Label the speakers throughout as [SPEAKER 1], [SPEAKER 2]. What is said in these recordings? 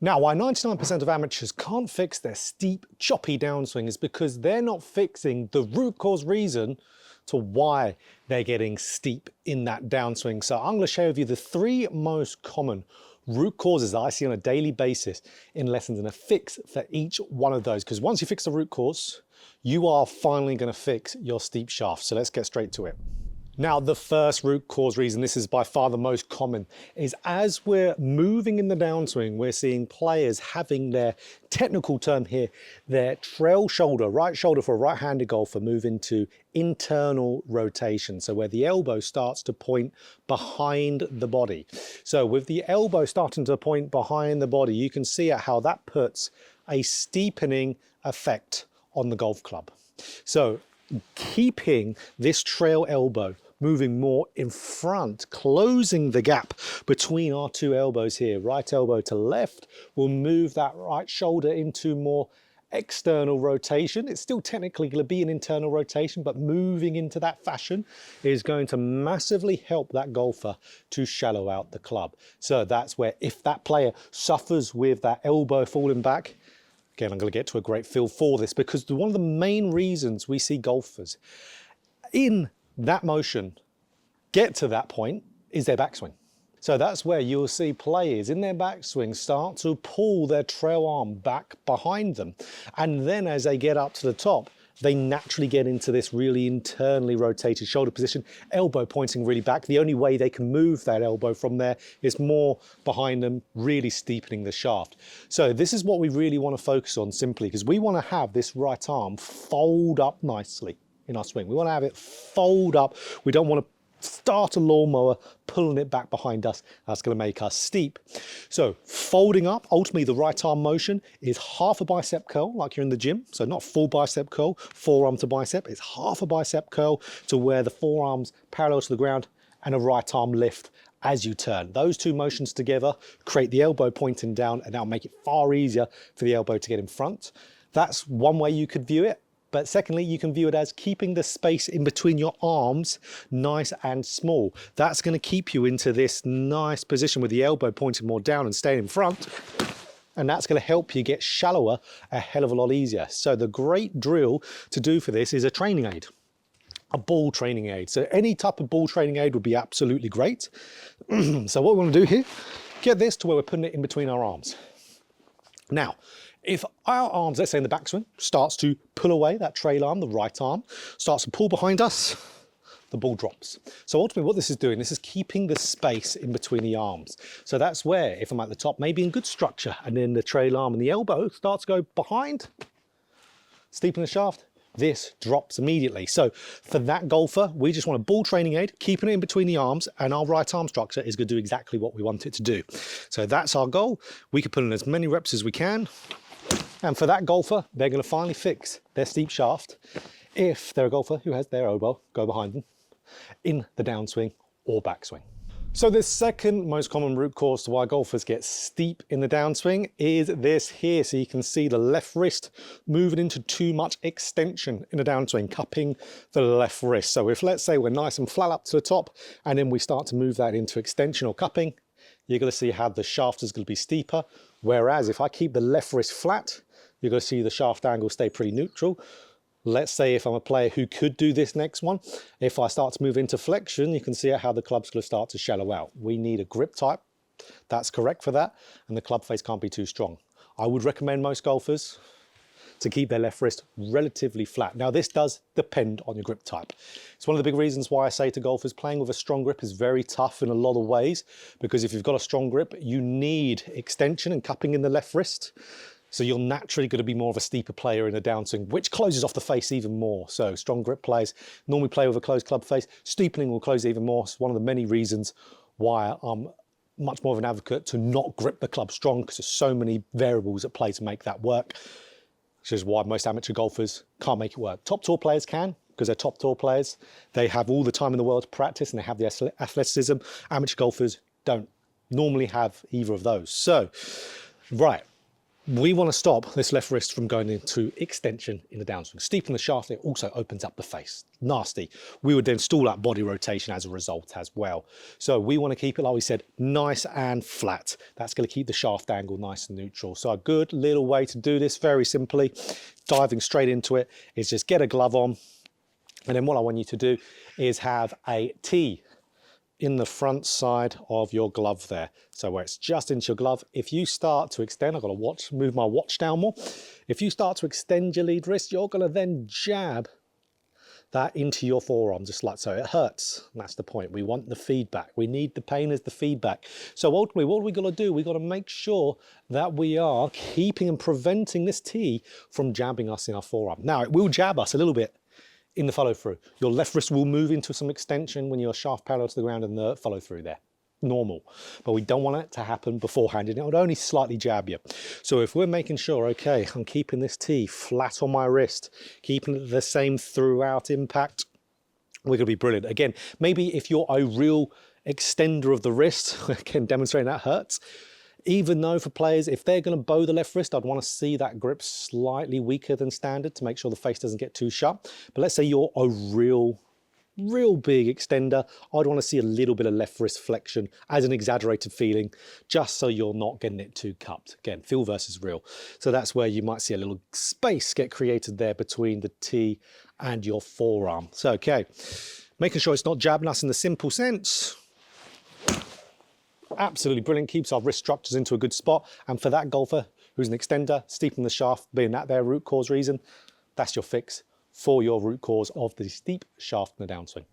[SPEAKER 1] Now, why 99% of amateurs can't fix their steep, choppy downswing is because they're not fixing the root cause reason to why they're getting steep in that downswing. So I'm going to share with you the 3 most common root causes that I see on a daily basis in lessons, and a fix for each one of those. Because once you fix the root cause, you are finally going to fix your steep shaft. So let's get straight to it. Now, the first root cause reason, this is by far the most common, is as we're moving in the downswing, we're seeing players having their, technical term here, their trail shoulder, right shoulder for a right-handed golfer, move into internal rotation. So where the elbow starts to point behind the body. So with the elbow starting to point behind the body, you can see how that puts a steepening effect on the golf club. So keeping this trail elbow moving more in front, closing the gap between our 2 elbows here, right elbow to left, will move that right shoulder into more external rotation. It's still technically going to be an internal rotation, but moving into that fashion is going to massively help that golfer to shallow out the club. So that's where, if that player suffers with that elbow falling back, again, I'm going to get to a great feel for this, because one of the main reasons we see golfers in that motion get to that point is their backswing. So that's where you'll see players in their backswing start to pull their trail arm back behind them. And then as they get up to the top, they naturally get into this really internally rotated shoulder position, elbow pointing really back. The only way they can move that elbow from there is more behind them, really steepening the shaft. So this is what we really want to focus on, simply because we want to have this right arm fold up nicely in our swing. We want to have it fold up. We don't want to start a lawnmower pulling it back behind us. That's going to make us steep. So folding up, ultimately the right arm motion is half a bicep curl like you're in the gym. So not full bicep curl, forearm to bicep. It's half a bicep curl to where the forearm's parallel to the ground, and a right arm lift as you turn. Those 2 motions together create the elbow pointing down, and that'll make it far easier for the elbow to get in front. That's one way you could view it. But secondly, you can view it as keeping the space in between your arms nice and small. That's going to keep you into this nice position with the elbow pointing more down and staying in front. And that's going to help you get shallower a hell of a lot easier. So the great drill to do for this is a training aid, a ball training aid. So any type of ball training aid would be absolutely great. So what we want to do here, get this to where we're putting it in between our arms. Now, if our arms, let's say in the backswing, starts to pull away, that trail arm, the right arm, starts to pull behind us, the ball drops. So ultimately what this is doing, this is keeping the space in between the arms. So that's where, if I'm at the top, maybe in good structure, and then the trail arm and the elbow starts to go behind, steepen the shaft, this drops immediately. So for that golfer, we just want a ball training aid, keeping it in between the arms, and our right arm structure is going to do exactly what we want it to do. So that's our goal. We can put in as many reps as we can. And for that golfer, they're going to finally fix their steep shaft if they're a golfer who has their elbow go behind them in the downswing or backswing. So the second most common root cause to why golfers get steep in the downswing is this here. So you can see the left wrist moving into too much extension in the downswing, cupping the left wrist. So if, let's say, we're nice and flat up to the top, and then we start to move that into extension or cupping, you're going to see how the shaft is going to be steeper. Whereas if I keep the left wrist flat, you're going to see the shaft angle stay pretty neutral. Let's say if I'm a player who could do this next one, if I start to move into flexion, you can see how the club's going to start to shallow out. We need a grip type that's correct for that, and the club face can't be too strong. I would recommend most golfers to keep their left wrist relatively flat. Now this does depend on your grip type. It's one of the big reasons why I say to golfers, playing with a strong grip is very tough in a lot of ways, because if you've got a strong grip, you need extension and cupping in the left wrist. So you're naturally going to be more of a steeper player in a downswing, which closes off the face even more. So strong grip players normally play with a closed club face. Steepening will close even more. It's one of the many reasons why I'm much more of an advocate to not grip the club strong, because there's so many variables at play to make that work, which is why most amateur golfers can't make it work. Top tour players can, because they're top tour players. They have all the time in the world to practice and they have the athleticism. Amateur golfers don't normally have either of those. So, right. We want to stop this left wrist from going into extension in the downswing. Steepen the shaft, it also opens up the face. Nasty. We would then stall out body rotation as a result as well. So we want to keep it, like we said, nice and flat. That's going to keep the shaft angle nice and neutral. So a good little way to do this, very simply, diving straight into it, is just get a glove on. And then what I want you to do is have a tee in the front side of your glove there. So where it's just into your glove, if you start to extend, I've got to move my watch down more. If you start to extend your lead wrist, you're going to then jab that into your forearm, just like so. It hurts, and that's the point. We want the feedback. We need the pain as the feedback. So ultimately, what we got to do, we got to make sure that we are keeping and preventing this tee from jabbing us in our forearm. Now, it will jab us a little bit in the follow through. Your left wrist will move into some extension when your shaft parallel to the ground and the follow through there. Normal, but we don't want it to happen beforehand, and it would only slightly jab you. So if we're making sure, okay, I'm keeping this tee flat on my wrist, keeping it the same throughout impact, we're going to be brilliant. Again, maybe if you're a real extender of the wrist, again, demonstrating that hurts. Even though for players, if they're going to bow the left wrist, I'd want to see that grip slightly weaker than standard to make sure the face doesn't get too sharp. But let's say you're a real big extender, I'd want to see a little bit of left wrist flexion as an exaggerated feeling, just so you're not getting it too cupped. Again, feel versus real. So that's where you might see a little space get created there between the tee and your forearm. So, okay, making sure it's not jabbing us in the simple sense. Absolutely brilliant, keeps our wrist structures into a good spot. And for that golfer who's an extender, steepening the shaft, being that their root cause reason, that's your fix for your root cause of the steep shaft in the downswing.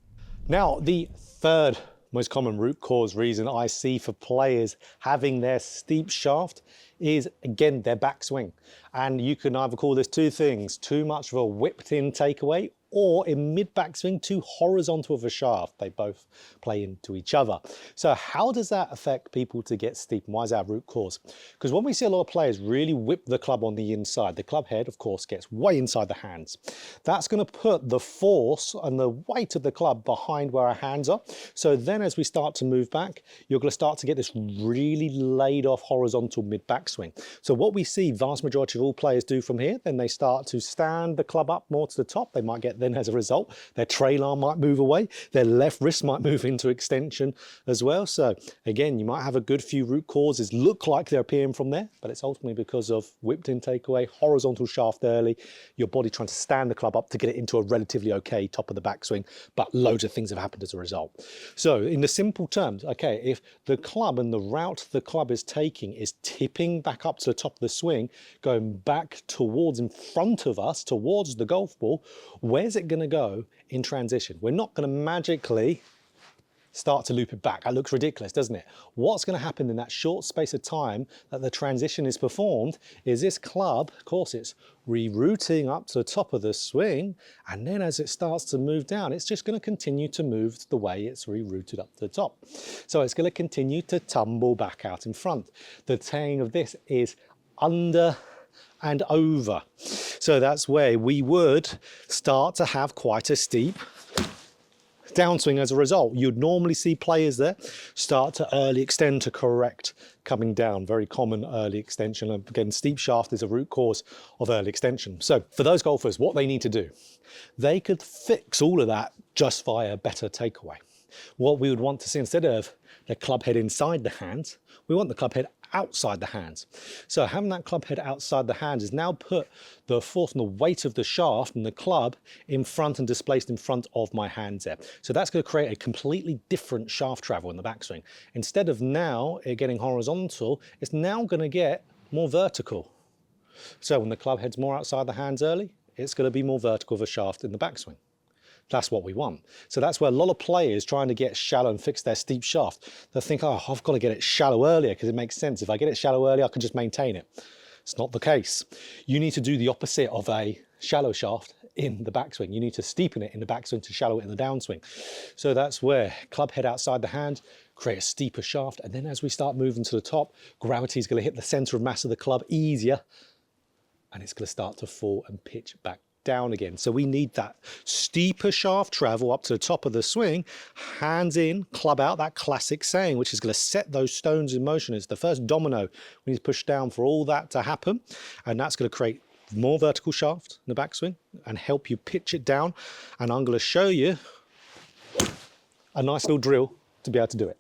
[SPEAKER 1] Now, the third most common root cause reason I see for players having their steep shaft is, again, their backswing. And you can either call this two things: too much of a whipped in takeaway, or in mid backswing, too horizontal of a shaft. They both play into each other. So how does that affect people to get steep? And why is that root cause? Because when we see a lot of players really whip the club on the inside, the club head, of course, gets way inside the hands. That's going to put the force and the weight of the club behind where our hands are. So then as we start to move back, you're going to start to get this really laid off horizontal mid backswing. So what we see vast majority of all players do from here, then they start to stand the club up more to the top. They might get then as a result, their trail arm might move away, their left wrist might move into extension as well. So again, you might have a good few root causes look like they're appearing from there, but it's ultimately because of whipped in takeaway, horizontal shaft early, your body trying to stand the club up to get it into a relatively okay top of the backswing, but loads of things have happened as a result. So in the simple terms, okay, if the club and the route the club is taking is tipping back up to the top of the swing, going back towards in front of us, towards the golf ball, where's it going to go in transition? We're not going to magically start to loop it back. That looks ridiculous, doesn't it? What's going to happen in that short space of time that the transition is performed is this club, of course, it's rerouting up to the top of the swing, and then as it starts to move down, it's just going to continue to move the way it's rerouted up to the top. So it's going to continue to tumble back out in front. The saying of this is under and over. So that's where we would start to have quite a steep downswing as a result. You'd normally see players there start to early extend to correct coming down. Very common early extension. And again, steep shaft is a root cause of early extension. So for those golfers, what they need to do, they could fix all of that just via better takeaway. What we would want to see, instead of the club head inside the hands, we want the club head outside the hands. So having that club head outside the hands is now put the force and the weight of the shaft and the club in front and displaced in front of my hands there. So that's going to create a completely different shaft travel in the backswing. Instead of now it getting horizontal, it's now going to get more vertical. So when the club head's more outside the hands early, it's going to be more vertical of a shaft in the backswing. That's what we want. So that's where a lot of players trying to get shallow and fix their steep shaft, they think, oh, I've got to get it shallow earlier because it makes sense. If I get it shallow earlier, I can just maintain it. It's not the case. You need to do the opposite of a shallow shaft in the backswing. You need to steepen it in the backswing to shallow it in the downswing. So that's where club head outside the hand, create a steeper shaft. And then as we start moving to the top, gravity is going to hit the center of mass of the club easier, and it's going to start to fall and pitch back down again. So we need that steeper shaft travel up to the top of the swing, hands in, club out, that classic saying, which is going to set those stones in motion. It's the first domino we need to push down for all that to happen. And that's going to create more vertical shaft in the backswing and help you pitch it down. And I'm going to show you a nice little drill to be able to do it.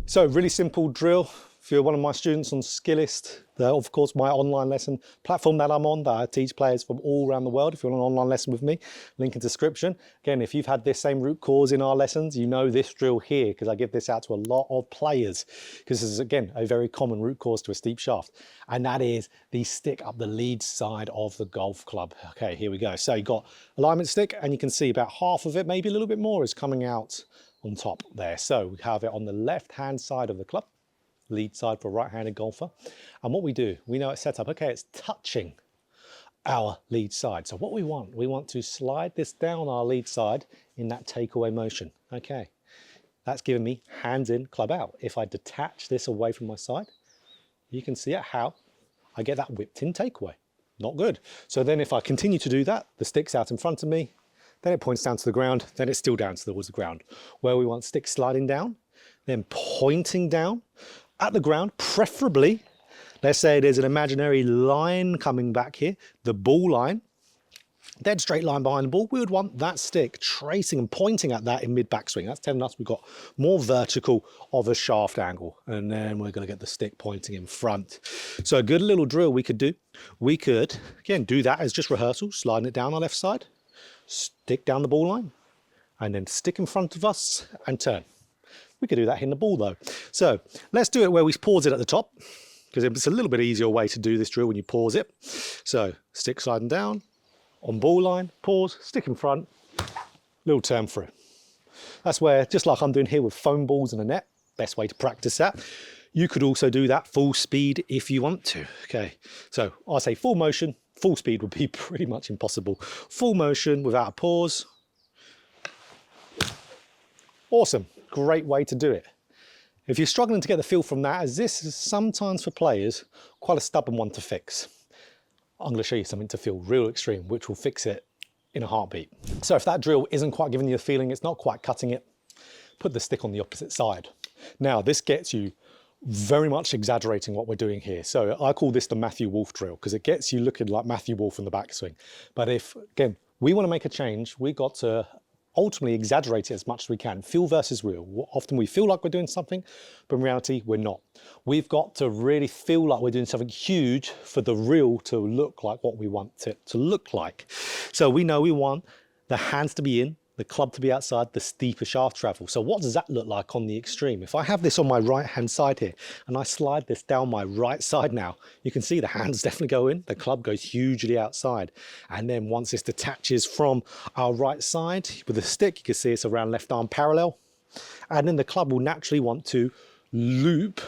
[SPEAKER 1] So really simple drill. If you're one of my students on Skillist, of course my online lesson platform that I'm on, that I teach players from all around the world. If you want an online lesson with me, link in description. Again, if you've had this same root cause in our lessons, you know this drill here, because I give this out to a lot of players, because this is, again, a very common root cause to a steep shaft. And that is the stick up the lead side of the golf club. Okay, here we go. So you've got alignment stick, and you can see about half of it, maybe a little bit more, is coming out on top there. So we have it on the left-hand side of the club, lead side for a right-handed golfer. And what we do, we know it's set up, okay, it's touching our lead side. So what we want to slide this down our lead side in that takeaway motion. Okay, that's giving me hands in, club out. If I detach this away from my side, you can see how I get that whipped in takeaway. Not good. So then if I continue to do that, the stick's out in front of me, then it points down to the ground, then it's still down towards the ground. Where we want stick sliding down, then pointing down at the ground, preferably, let's say there's an imaginary line coming back here, the ball line, dead straight line behind the ball, we would want that stick tracing and pointing at that in mid backswing. That's telling us we've got more vertical of a shaft angle, and then we're going to get the stick pointing in front. So a good little drill we could do, we could, again, do that as just rehearsal, sliding it down our left side, stick down the ball line, and then stick in front of us and turn. We could do that hitting the ball though. So let's do it where we pause it at the top, because it's a little bit easier way to do this drill when you pause it. So stick sliding down, on ball line, pause, stick in front, little turn through. That's where, just like I'm doing here with foam balls and a net, best way to practice that. You could also do that full speed if you want to. Okay, so I say full motion, full speed would be pretty much impossible. Full motion without a pause. Awesome. Great way to do it. If you're struggling to get the feel from that, as this is sometimes for players quite a stubborn one to fix, I'm going to show you something to feel real extreme, which will fix it in a heartbeat. So if that drill isn't quite giving you a feeling, it's not quite cutting it, put the stick on the opposite side. Now this gets you very much exaggerating what we're doing here. So I call this the Matthew Wolf drill, because it gets you looking like Matthew Wolf in the backswing. But if, again, we want to make a change, we got to ultimately exaggerate it as much as we can. Feel versus real. Often we feel like we're doing something, but in reality, we're not. We've got to really feel like we're doing something huge for the real to look like what we want it to look like. So we know we want the hands to be in, the club to be outside, the steeper shaft travel. So what does that look like on the extreme? If I have this on my right-hand side here, and I slide this down my right side now, you can see the hands definitely go in, the club goes hugely outside. And then once this detaches from our right side with a stick, you can see it's around left arm parallel. And then the club will naturally want to loop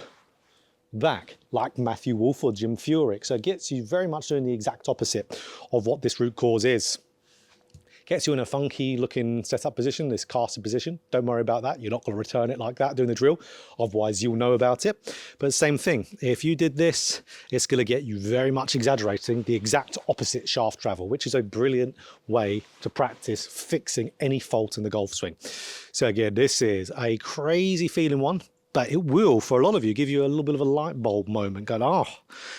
[SPEAKER 1] back like Matthew Wolf or Jim Furyk. So it gets you very much doing the exact opposite of what this root cause is. Gets you in a funky looking setup position, this casted position. Don't worry about that. You're not going to return it like that doing the drill. Otherwise, you'll know about it. But same thing. If you did this, it's going to get you very much exaggerating the exact opposite shaft travel, which is a brilliant way to practice fixing any fault in the golf swing. So again, this is a crazy feeling one, but it will, for a lot of you, give you a little bit of a light bulb moment. Going, oh,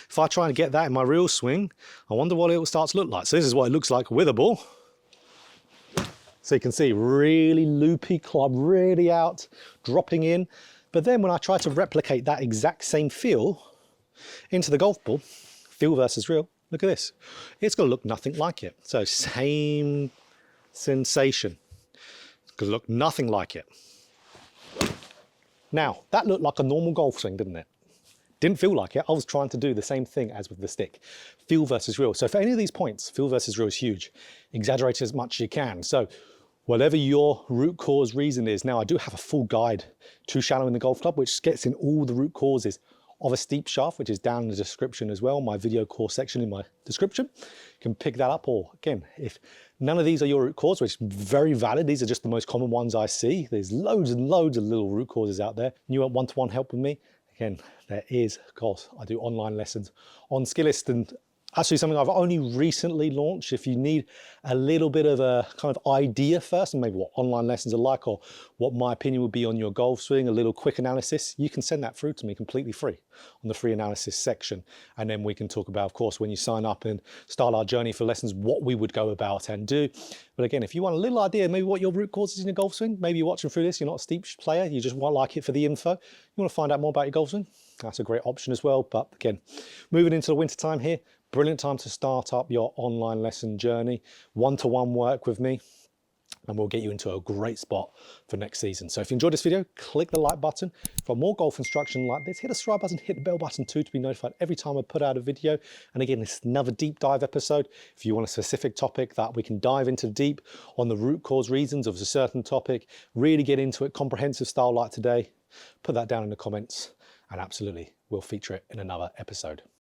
[SPEAKER 1] if I try and get that in my real swing, I wonder what it will start to look like. So this is what it looks like with a ball. So you can see really loopy club, really out, dropping in. But then when I try to replicate that exact same feel into the golf ball, feel versus real, look at this. It's going to look nothing like it. So same sensation. It's going to look nothing like it. Now, that looked like a normal golf swing, didn't it? Didn't feel like it. I was trying to do the same thing as with the stick. Feel versus real. So for any of these points, feel versus real is huge. Exaggerate as much as you can. So whatever your root cause reason is, now I do have a full guide to shallow in the golf club, which gets in all the root causes of a steep shaft, which is down in the description as well, my video course section in my description. You can pick that up, or again, if none of these are your root cause, which is very valid, these are just the most common ones I see. There's loads and loads of little root causes out there. And you want one-to-one help with me? Again, there is, of course, I do online lessons on Skillist, and Actually, something I've only recently launched. If you need a little bit of a kind of idea first, and maybe what online lessons are like, or what my opinion would be on your golf swing, a little quick analysis, you can send that through to me completely free on the free analysis section. And then we can talk about, of course, when you sign up and start our journey for lessons, what we would go about and do. But again, if you want a little idea, maybe what your root cause is in your golf swing, maybe you're watching through this, you're not a steep player, you just want like it for the info, you want to find out more about your golf swing, that's a great option as well. But again, moving into the winter time here, brilliant time to start up your online lesson journey, one-to-one work with me, and we'll get you into a great spot for next season. So if you enjoyed this video, click the like button. For more golf instruction like this, hit the subscribe button, hit the bell button too to be notified every time I put out a video. And again, it's another deep dive episode. If you want a specific topic that we can dive into deep on the root cause reasons of a certain topic, really get into it, comprehensive style like today, put that down in the comments, and absolutely, we'll feature it in another episode.